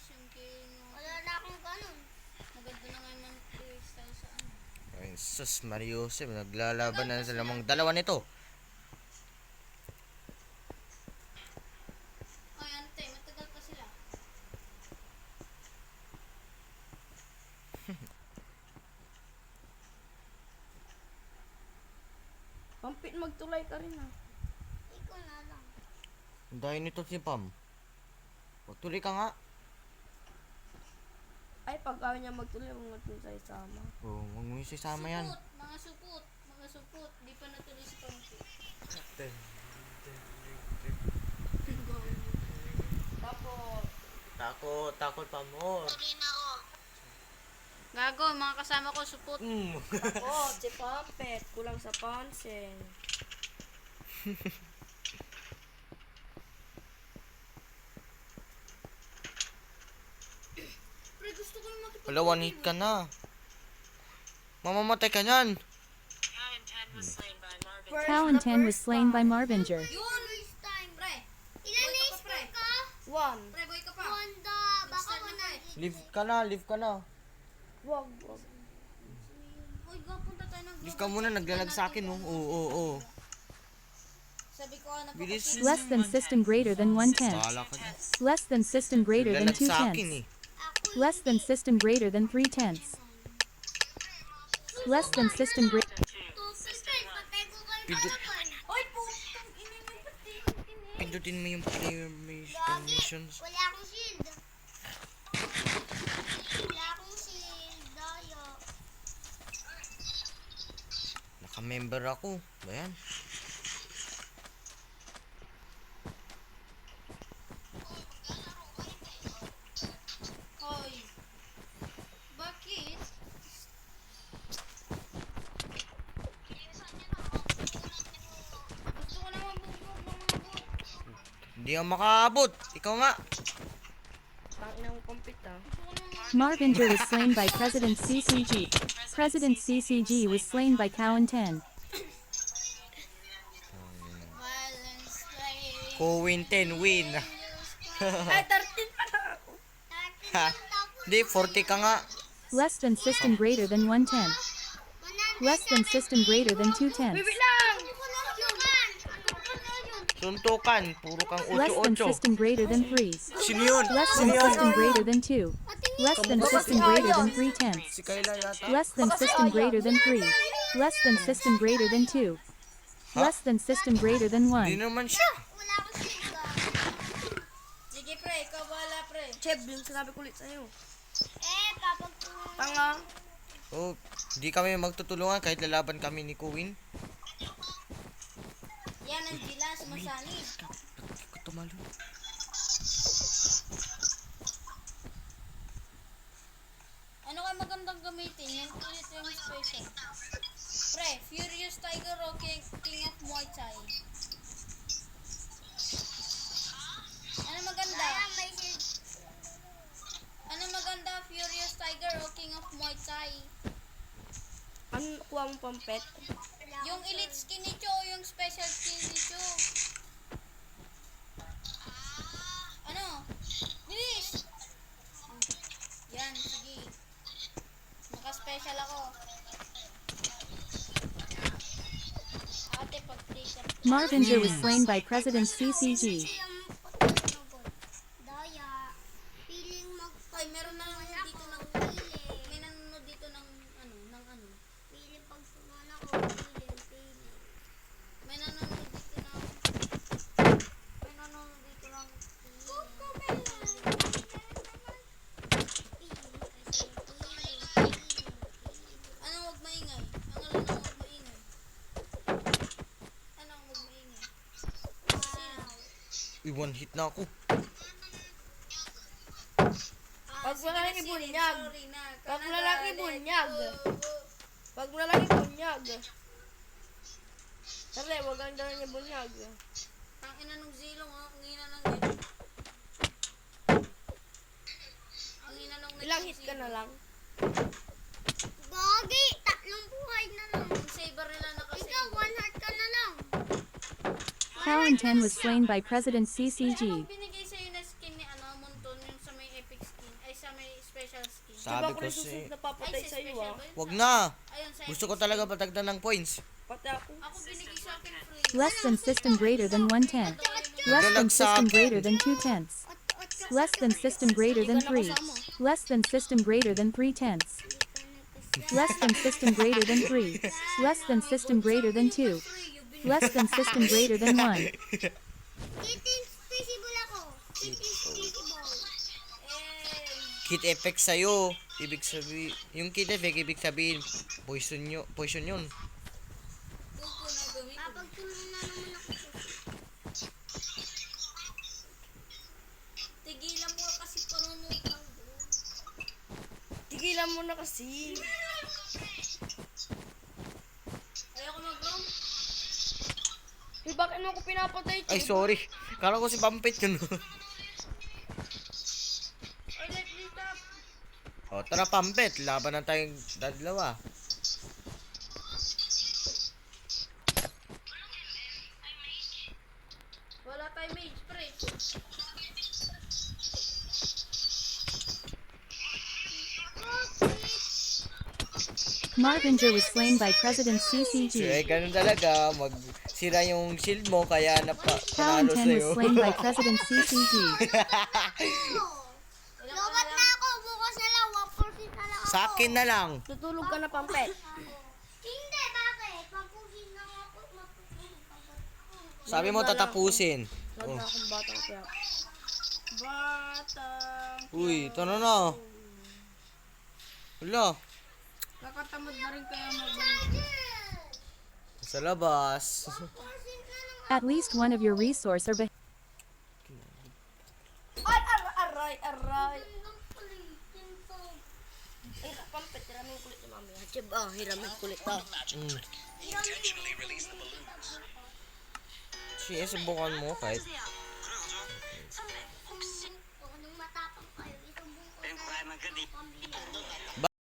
yung kino. Wala na akong ganun. Maganda na nga yung playstyle sa ano. Ay, sus, Mario Joseph. Naglalaban na sila mong dalawa nito. Ay, ante, matagal pa sila. Pampit, magtulay ka rin ah. Ikaw na lang. Dahil nito si Pam. Magtuloy ka nga. Ay, pag ayaw niya magtulay, huwag natin sa isama. Oh, huwag mo yung sisama yan. Mga supot. Di pa natuloy si Pampi. Tapos, Takot pa mo. Tuloy na ako. Gago, mga kasama ko, supot. oh, si Pampet, kulang sa pansin. Pre, gusto ko yung makipag- Wala, one hit ka na. Mamamatay ka niyan. Talon 10 was slain by Marvinger. Yun! First time. Pre! Ilan Boy na ka pa, pre. ka? One. Pre, boy ka pa. Wanda. Baka Start na, pre. Leave ka na. Wag. Uy, go, punta tayo ng Leave ka muna, naglalag sa akin, oh. Oo. Sabi ko, Bilis. Less than system greater than 1/10. Bahala ka dyan. Less than system greater than Naglalag sa akin, 2/10. eh. Ako Less than system greater than 3/10. Less than system greater. Patay ko kayo Pindot, doon. Uy, putang ina niyo, pati. pindutin mo yung player missions. Wala akong shield. Wala akong shield. Dayo. Naka-member ako. Ba yan? Hoy. Bakit? Gusto ko na mabubog. Hindi ako makaabot. Ikaw nga. Tangina mo Pampit ah. Marvinger was slain by President CCG. President CCG was slain by Cowan 10. Violence play. Kowin 10 win. Ay, 13 pa na ako. Ha. Hindi, 40 ka nga. Less than system greater than 1/10. Less than system greater than 2/10. Bibi lang! Suntukan. Puro kang Less than 8-8. system greater than 3. Sino yun? Less Sino than yun? system greater than 2. Less than system greater than 3/10. Si Kayla yata. Less than system greater than 3. Less than system greater than 2. Less than system greater than Hindi 1. naman siya. Wala akong shield. Sige, pre. Ikaw bahala, pre. Cheb, yung sinabi ko ulit sa'yo. Papagtulong. Tanga. Oh, di kami magtutulungan kahit lalaban kami ni Kowin. Yan ang gilas, masanib. Hindi ko tumalo. Ano ka magandang gamitin? Yung ulit yung special. Pre, Furious Tiger o King of Muay Thai? Ano maganda? May shield. Ano maganda? Furious Tiger o King of Muay Thai? Ano kuha mo Pampet? Yung elite skin ni Cho, yung special skin ni Cho. Ano? Bilis! Yan, sige. Naka-special ako. Ate, pag-take up. Marvinger was slain by President CCG. Daya. Piling mag... Ay, meron na lang dito ng... Piling. May nanonood dito ng ano. Piling pag sumana ko. Piling. May nanonood dito ng... May nanonood dito ng... Anong huwag maingay? Ang alam na huwag maingay. Anong huwag maingay? Sino? Uy, one hit na ako. Pag wala lang ibunyag. Sorry na. Pag wala lang ibunyag. Oo. Pag mo na lang ibunyag. Sabi, wag ang daw niya bunyag. Ang ina nung zilong, oh. Ang ina ng zilong. Ang ina nung Ilang hit ka na lang? Gagi! Tatlong buhay na lang. Yung saber nila nakasave. Ikaw, 1 heart ka na lang. Cowan 10 was slain by President Ano CCG. binigay sa'yo na skin ni ano, Monton, yung sa may epic skin? siya may special skin. Sabi Diba ko ako yung susunod si... na papatay Ay, sa iyo special ah. ba yun? Wag na. Ayun, sa Gusto ko talaga patagdan ng points. Pati ako. Ako binigay sa akin free. Less than system greater than 1/10. Less than system greater than 2/10. Less than system greater than 3. Less than system greater than 3/10. Less than system greater than 3. Less than system greater than 2. Less than system greater than 1. Kitin visible ako. Kitin visible. Kit effect sa'yo. Ibig sabihin... Yung kit effect, ibig sabihin, poison yun. Papagtulong na naman ako. Tigilan mo kasi panunutan. Tigilan mo na kasi. Ayoko mag-roam. Eh, bakit mo ako pinapatay? Ay, sorry. Kala ko si Pampit yun. Ay, let me stop. O, tara Pampit. Laban na tayong dalawa. Wala tayong mage, pre. Marvinger was slain by President So, CCG. ganun talaga. Sira yung shield mo, kaya Cowan panalo 10 was sa'yo. slain by President CCG. Lobat na ako. Bukas na lang. 1% na lang ako. Sa akin na lang. Tutulog ka na, Pampet. Hindi. Bakit? Papusin na ako. Sabi mo tatapusin. Wala Oh. na akong batang kaya. Batang. Uy, ito na. Wala. Nakatamad na rin kaya mag Sa labas. At least one of your resource are Ay, aray. Ay, Pampet, hiramin yung kulit ni mami. Hiramin yung kulit ah. Sige, subukan mo kahit